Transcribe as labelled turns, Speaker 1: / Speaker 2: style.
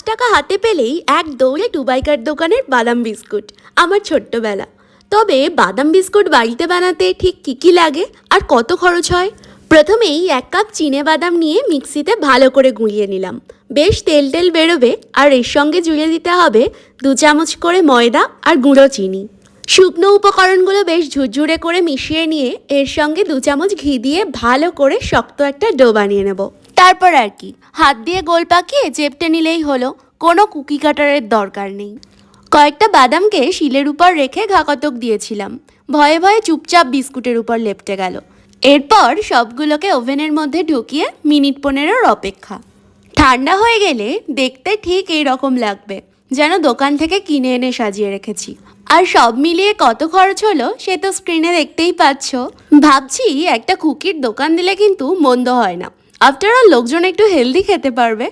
Speaker 1: টাকা হাতে পেলেই এক দৌড়ে টুবাইকার দোকানের বাদাম বিস্কুট। আমার ছোট্টবেলা। তবে বাদাম বিস্কুট বাড়িতে বানাতে ঠিক কী কী লাগে আর কত খরচ হয়? প্রথমেই 1 কাপ চিনে বাদাম নিয়ে মিক্সিতে ভালো করে গুঁড়িয়ে নিলাম। বেশ তেল তেল বেরোবে আর এর সঙ্গে জুড়ে দিতে হবে 2 চামচ করে ময়দা আর গুঁড়ো চিনি। শুকনো উপকরণগুলো বেশ ঝুরঝুরে করে মিশিয়ে নিয়ে এর সঙ্গে 2 চামচ ঘি দিয়ে ভালো করে শক্ত একটা ডো বানিয়ে নেব। তারপর আর কি, হাত দিয়ে গোল পাকিয়ে চেপটে নিলেই হলো, কোনো কুকি কাটারের দরকার নেই। কয়েকটা বাদামকে শিলের উপর রেখে ঘাকতক দিয়েছিলাম। ভয়ে ভয়ে চুপচাপ বিস্কুটের উপর লেপটে গেল। এরপর সবগুলোকে ওভেনের মধ্যে ঢুকিয়ে মিনিট 15 অপেক্ষা। ঠান্ডা হয়ে গেলে দেখতে ঠিক এই রকম লাগবে, যেন দোকান থেকে কিনে এনে সাজিয়ে রেখেছি। আর সব মিলিয়ে কত খরচ হলো সে তো স্ক্রিনে দেখতেই পাচ্ছ। ভাবছি একটা কুকির দোকান দিলে কিন্তু মন্দ হয় না। আফটার অল লোকজন একটু হেলদি খেতে পারবে।